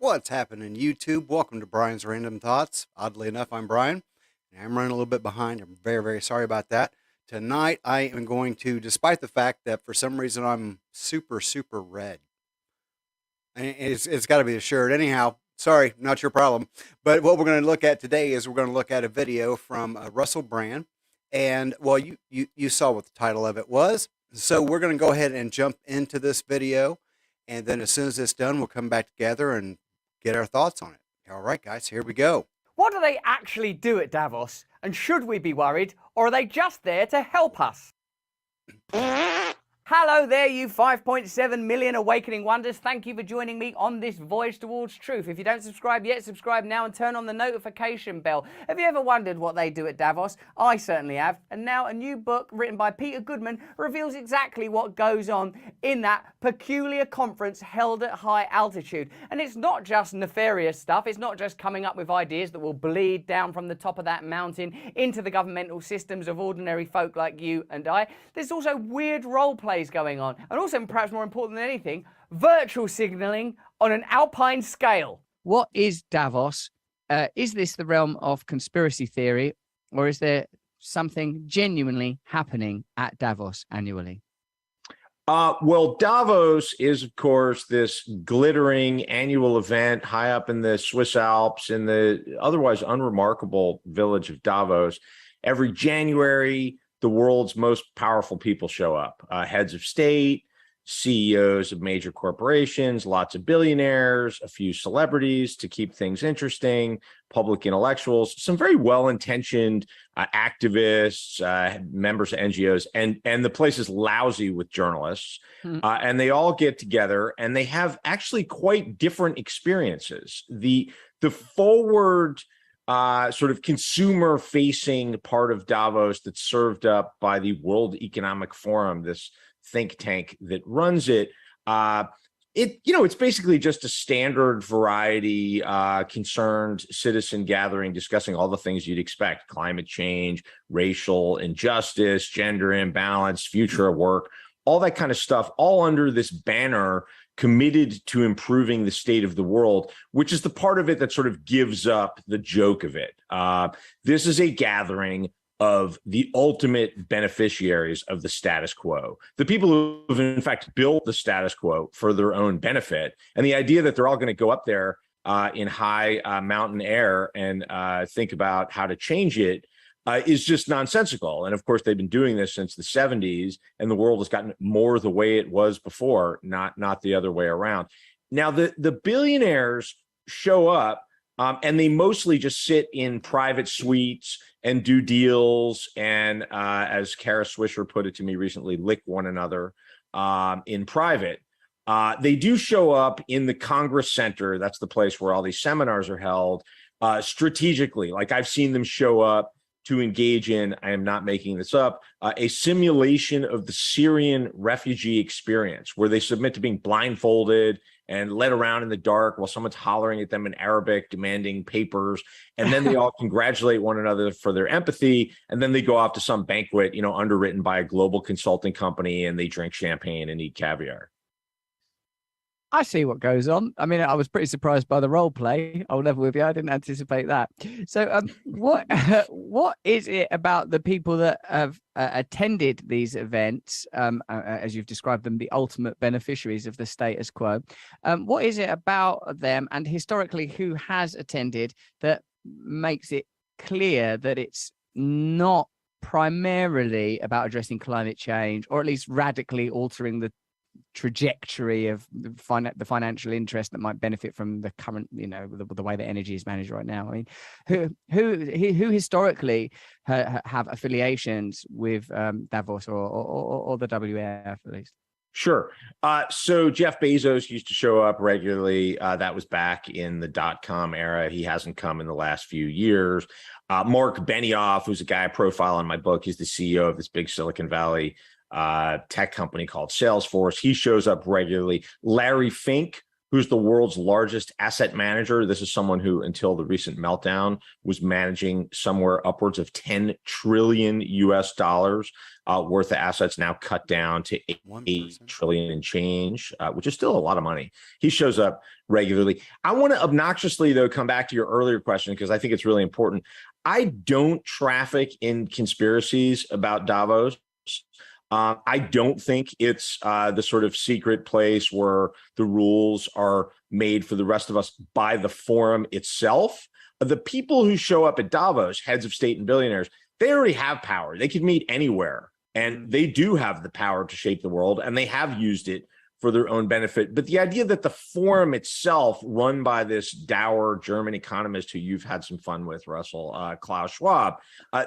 What's happening, YouTube? Welcome to Brian's Random Thoughts. Oddly enough, I'm Brian, and I'm running a little bit behind. I'm very, very sorry about that. Tonight, I am going to, despite the fact that for some reason I'm super, super red. And it's got to be a shirt. Anyhow, sorry, not your problem. But what we're going to look at today is we're going to look at a video from Russell Brand. And, well, you saw what the title of it was. So we're going to go ahead and jump into this video. And then as soon as it's done, we'll come back together and get our thoughts on it. All right, guys, here we go. What do they actually do at Davos? And should we be worried, or are they just there to help us? Hello there, you 5.7 million awakening wonders. Thank you for joining me on this voyage towards truth. If you don't subscribe yet, subscribe now and turn on the notification bell. Have you ever wondered what they do at Davos? I certainly have. And now a new book written by Peter Goodman reveals exactly what goes on in that peculiar conference held at high altitude. And it's not just nefarious stuff. It's not just coming up with ideas that will bleed down from the top of that mountain into the governmental systems of ordinary folk like you and I. There's also weird role play going on, and also, perhaps more important than anything, virtual signaling on an alpine scale. What is Davos? Is this the realm of conspiracy theory, or is there something genuinely happening at Davos annually? Well, Davos is, of course, this glittering annual event high up in the Swiss Alps in the otherwise unremarkable village of Davos. Every January, the world's most powerful people show up, heads of state, CEOs of major corporations, lots of billionaires, a few celebrities to keep things interesting, public intellectuals, some very well-intentioned activists, members of NGOs, and the place is lousy with journalists. And they all get together and they have actually quite different experiences. The forward sort of consumer-facing part of Davos that's served up by the World Economic Forum, this think tank that runs it. It's basically just a standard variety, concerned citizen gathering discussing all the things you'd expect: climate change, racial injustice, gender imbalance, future of work, all that kind of stuff, all under this banner committed to improving the state of the world, which is the part of it that sort of gives up the joke of it. This is a gathering of the ultimate beneficiaries of the status quo, the people who have in fact built the status quo for their own benefit. And the idea that they're all going to go up there in high mountain air and think about how to change it is just nonsensical. And of course, they've been doing this since the 70s, and the world has gotten more the way it was before, not the other way around. Now, the billionaires show up, and they mostly just sit in private suites and do deals. And as Kara Swisher put it to me recently, lick one another in private. They do show up in the Congress Center. That's the place where all these seminars are held strategically. Like, I've seen them show up to engage in, I am not making this up, a simulation of the Syrian refugee experience, where they submit to being blindfolded and led around in the dark while someone's hollering at them in Arabic, demanding papers. And then they all congratulate one another for their empathy. And then they go off to some banquet, underwritten by a global consulting company, and they drink champagne and eat caviar. I see what goes on. I mean, I was pretty surprised by the role play. I'll level with you. I didn't anticipate that. So what is it about the people that have attended these events, as you've described them, the ultimate beneficiaries of the status quo? What is it about them, and historically who has attended, that makes it clear that it's not primarily about addressing climate change, or at least radically altering the trajectory of the financial interest that might benefit from the current, the way that energy is managed right now? I mean, who historically have affiliations with Davos or the WEF at least? Sure. So Jeff Bezos used to show up regularly. That was back in the dot-com era. He hasn't come in the last few years. Mark Benioff, who's a guy I profile in my book, he's the CEO of this big Silicon Valley tech company called Salesforce. He shows up regularly. Larry Fink, who's the world's largest asset manager. This is someone who, until the recent meltdown, was managing somewhere upwards of 10 trillion US dollars worth of assets, now cut down to 8 trillion and change, which is still a lot of money. He shows up regularly. I want to obnoxiously, though, come back to your earlier question, because I think it's really important. I don't traffic in conspiracies about Davos. I don't think it's the sort of secret place where the rules are made for the rest of us by the forum itself. The people who show up at Davos, heads of state and billionaires, they already have power. They could meet anywhere, and they do have the power to shape the world, and they have used it for their own benefit. But the idea that the forum itself, run by this dour German economist who you've had some fun with, Russell, Klaus Schwab,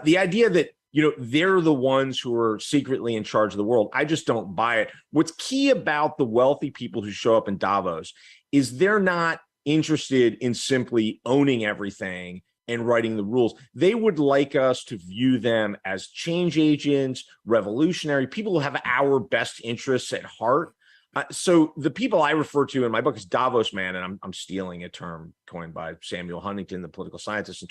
the idea that they're the ones who are secretly in charge of the world, I just don't buy it. What's key about the wealthy people who show up in Davos is they're not interested in simply owning everything and writing the rules. They would like us to view them as change agents, revolutionary people who have our best interests at heart. So the people I refer to in my book is Davos man, and I'm stealing a term coined by Samuel Huntington, the political scientist, in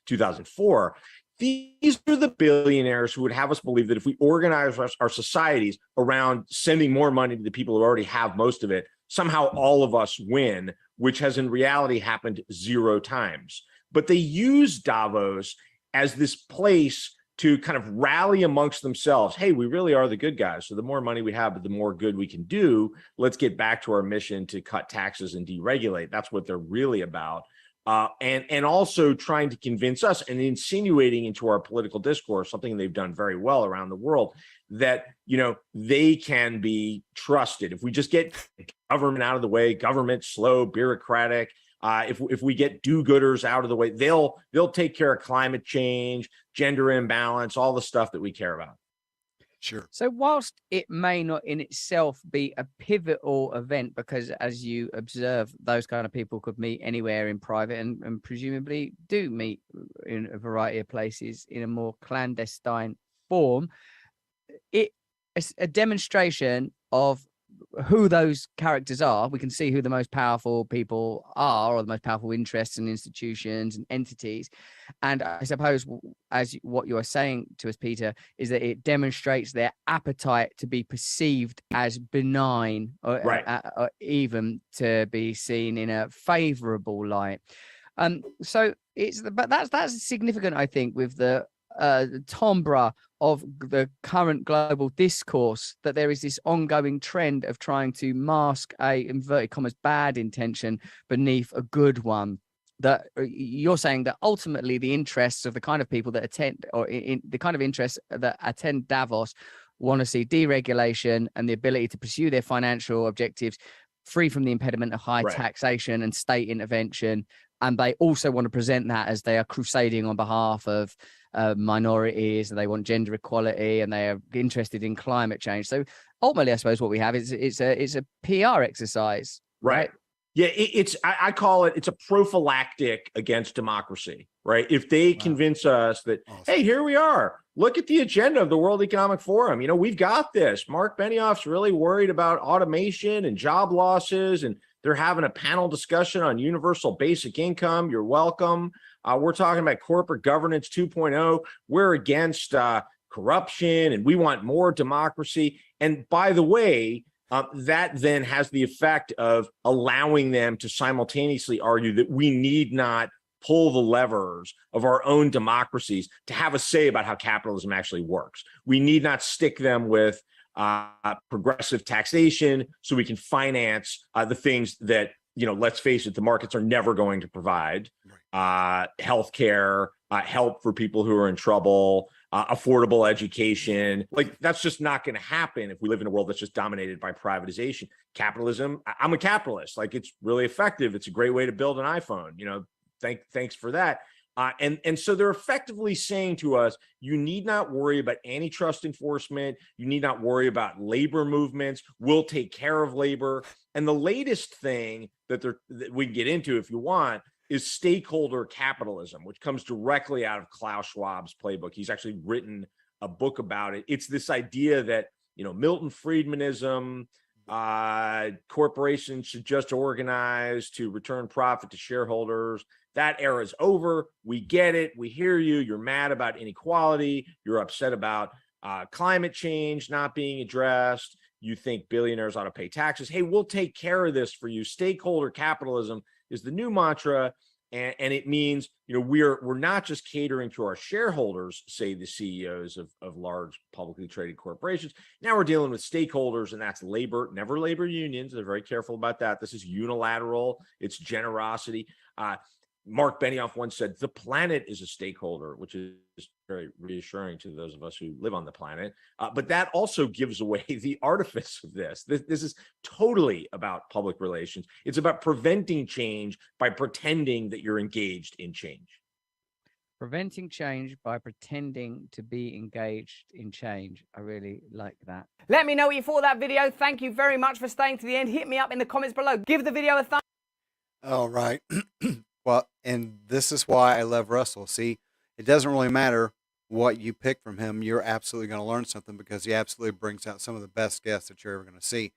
2004. These are the billionaires who would have us believe that if we organize our societies around sending more money to the people who already have most of it, somehow all of us win, which has in reality happened 0 times. But they use Davos as this place to kind of rally amongst themselves. Hey, we really are the good guys. So the more money we have, the more good we can do. Let's get back to our mission to cut taxes and deregulate. That's what they're really about. And also trying to convince us and insinuating into our political discourse, something they've done very well around the world, that, they can be trusted. If we just get government out of the way, government slow, bureaucratic, if we get do-gooders out of the way, they'll take care of climate change, gender imbalance, all the stuff that we care about. Sure. So whilst it may not in itself be a pivotal event, because as you observe, those kind of people could meet anywhere in private and presumably do meet in a variety of places in a more clandestine form, it's a demonstration of who those characters are. We can see who the most powerful people are, or the most powerful interests and institutions and entities. And I suppose, as what you are saying to us, Peter, is that it demonstrates their appetite to be perceived as benign, or, right, or even to be seen in a favorable light. So but that's significant, I think, with the timbre of the current global discourse, that there is this ongoing trend of trying to mask a, inverted commas, bad intention beneath a good one. That you're saying that ultimately the interests of the kind of people that attend, or in the kind of interests that attend Davos, want to see deregulation and the ability to pursue their financial objectives free from the impediment of high taxation and state intervention. And they also want to present that as they are crusading on behalf of minorities, and they want gender equality, and they are interested in climate change. So ultimately, I suppose what we have is it's a PR exercise, right? Yeah, I call it, it's a prophylactic against democracy, right? If they convince us that, hey, here we are, look at the agenda of the World Economic Forum. We've got this. Mark Benioff's really worried about automation and job losses, and they're having a panel discussion on universal basic income. You're welcome. We're talking about corporate governance 2.0. We're against corruption, and we want more democracy. And by the way, that then has the effect of allowing them to simultaneously argue that we need not pull the levers of our own democracies to have a say about how capitalism actually works. We need not stick them with progressive taxation so we can finance the things that, let's face it, the markets are never going to provide. Healthcare, help for people who are in trouble, affordable education. Like, that's just not going to happen if we live in a world that's just dominated by privatization. Capitalism, I'm a capitalist. Like, it's really effective. It's a great way to build an iPhone. Thanks for that. And so they're effectively saying to us, you need not worry about antitrust enforcement. You need not worry about labor movements. We'll take care of labor. And the latest thing that we can get into, if you want, is stakeholder capitalism, which comes directly out of Klaus Schwab's playbook. He's actually written a book about it. It's this idea that, Milton Friedmanism, corporations should just organize to return profit to shareholders. That era is over. We get it. We hear you. You're mad about inequality. You're upset about climate change not being addressed. You think billionaires ought to pay taxes. Hey, we'll take care of this for you. Stakeholder capitalism is the new mantra. And it means, we're not just catering to our shareholders, say the CEOs of large publicly traded corporations. Now we're dealing with stakeholders, and that's labor, never labor unions. They're very careful about that. This is unilateral. It's generosity. Mark Benioff once said, the planet is a stakeholder, which is very reassuring to those of us who live on the planet. But that also gives away the artifice of this. This is totally about public relations. It's about preventing change by pretending that you're engaged in change. Preventing change by pretending to be engaged in change. I really like that. Let me know what you thought of that video. Thank you very much for staying to the end. Hit me up in the comments below. Give the video a thumbs. All right. Well, and this is why I love Russell. See, it doesn't really matter what you pick from him. You're absolutely going to learn something because he absolutely brings out some of the best guests that you're ever going to see.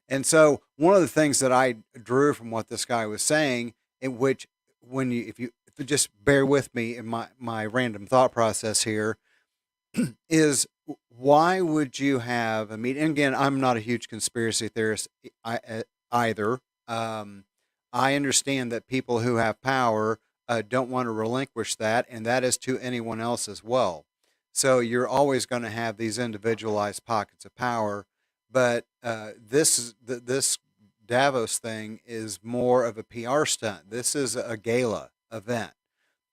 And so one of the things that I drew from what this guy was saying, in which if you just bear with me in my random thought process here, is why would you have a meeting? And again, I'm not a huge conspiracy theorist either. I understand that people who have power don't want to relinquish that, and that is to anyone else as well. So you're always going to have these individualized pockets of power, but this Davos thing is more of a PR stunt. This is a gala event.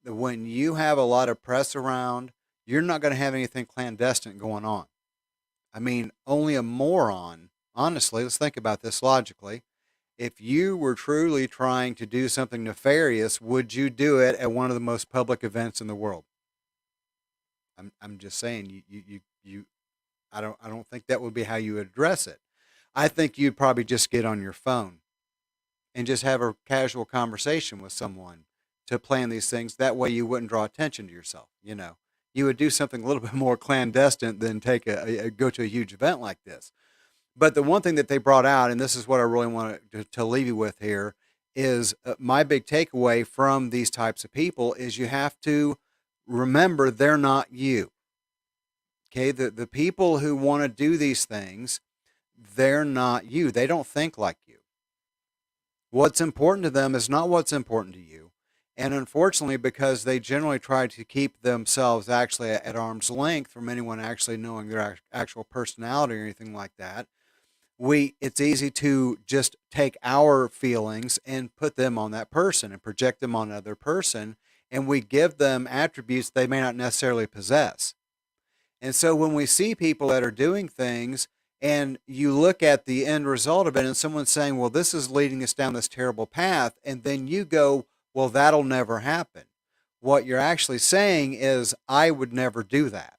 When you have a lot of press around, you're not going to have anything clandestine going on. I mean, only a moron, honestly, let's think about this logically. If you were truly trying to do something nefarious, would you do it at one of the most public events in the world? I'm just saying, I don't think that would be how you would address it. I think you'd probably just get on your phone and just have a casual conversation with someone to plan these things. That way you wouldn't draw attention to yourself. You would do something a little bit more clandestine than go to a huge event like this. But the one thing that they brought out, and this is what I really want to leave you with here, is my big takeaway from these types of people is you have to remember they're not you. Okay, the people who want to do these things, they're not you. They don't think like you. What's important to them is not what's important to you. And unfortunately, because they generally try to keep themselves actually at arm's length from anyone actually knowing their actual personality or anything like that, it's easy to just take our feelings and put them on that person and project them on another person, and we give them attributes they may not necessarily possess. And so when we see people that are doing things and you look at the end result of it and someone's saying, well, this is leading us down this terrible path, and then you go, well, that'll never happen. What you're actually saying is, I would never do that.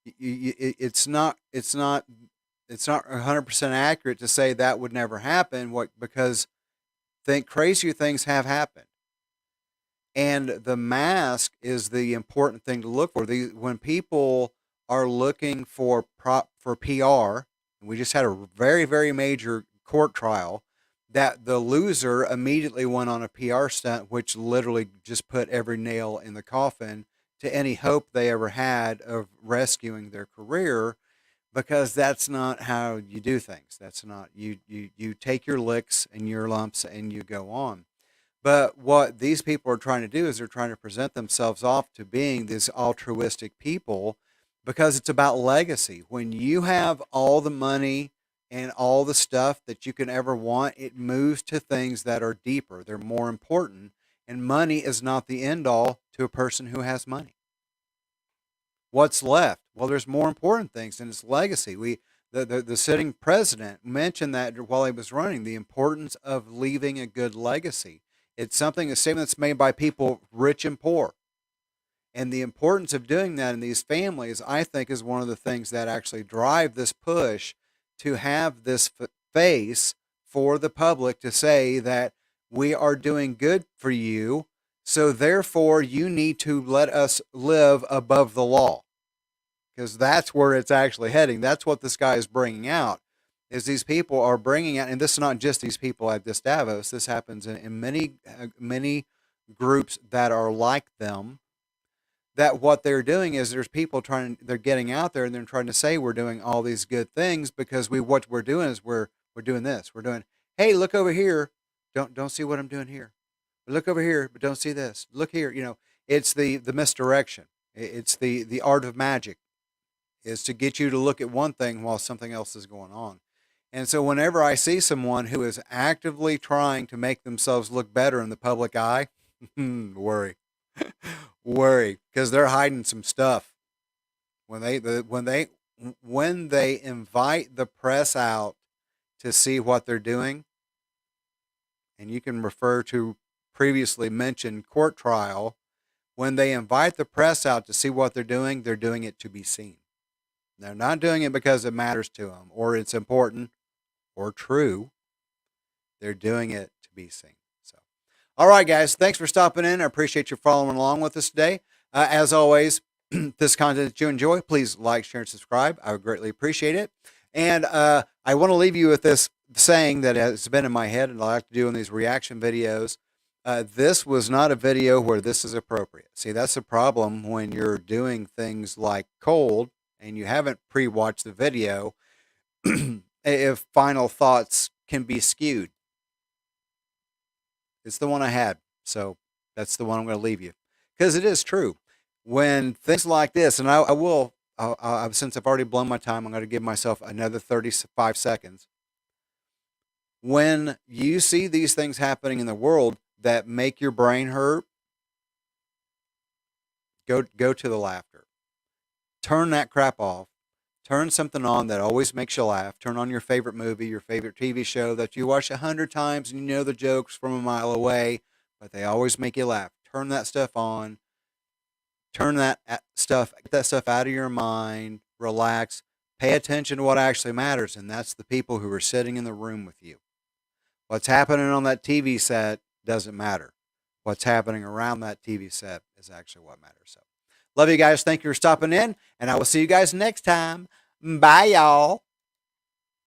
It's not 100% accurate to say that would never happen. Because crazier things have happened. And the mask is the important thing to look for. When people are looking for PR, we just had a very, very major court trial that the loser immediately went on a PR stunt, which literally just put every nail in the coffin to any hope they ever had of rescuing their career, because that's not how you do things. That's not, you take your licks and your lumps and you go on. But what these people are trying to do is they're trying to present themselves off to being these altruistic people, because it's about legacy. When you have all the money and all the stuff that you can ever want, it moves to things that are deeper. They're more important. And money is not the end all to a person who has money. What's left? Well, there's more important things, and it's legacy. The sitting president mentioned that while he was running, the importance of leaving a good legacy. It's a statement that's made by people rich and poor. And the importance of doing that in these families, I think, is one of the things that actually drive this push to have this face for the public to say that we are doing good for you, so therefore you need to let us live above the law. Because that's where it's actually heading. That's what this guy is bringing out. is these people are bringing out, and this is not just these people at this Davos. This happens in many groups that are like them. That what they're doing is there's people they're getting out there and they're trying to say we're doing all these good things because what we're doing is we're doing this. We're doing, hey, look over here. Don't see what I'm doing here. Look over here, but don't see this. Look here. It's the misdirection. It's the art of magic, is to get you to look at one thing while something else is going on. And so whenever I see someone who is actively trying to make themselves look better in the public eye, worry, worry, because they're hiding some stuff. When they invite the press out to see what they're doing, and you can refer to previously mentioned court trial, when they invite the press out to see what they're doing it to be seen. They're not doing it because it matters to them or it's important or true. They're doing it to be seen. So, all right, guys, thanks for stopping in. I appreciate you following along with us today. As always, this content that you enjoy, please like, share, and subscribe. I would greatly appreciate it. And I want to leave you with this saying that has been in my head and I like to do in these reaction videos. This was not a video where this is appropriate. See, that's the problem when you're doing things like cold and you haven't pre-watched the video. If final thoughts can be skewed. It's the one I had, so that's the one I'm going to leave you. Because it is true. When things like this, and I will, since I've already blown my time, I'm going to give myself another 35 seconds. When you see these things happening in the world that make your brain hurt, go to the laughter. Turn that crap off. Turn something on that always makes you laugh. Turn on your favorite movie, your favorite TV show that you watch 100 times and you know the jokes from a mile away, but they always make you laugh. Turn that stuff on. Turn get that stuff out of your mind. Relax. Pay attention to what actually matters, and that's the people who are sitting in the room with you. What's happening on that TV set doesn't matter. What's happening around that TV set is actually what matters. So, love you guys. Thank you for stopping in, and I will see you guys next time. Bye, y'all.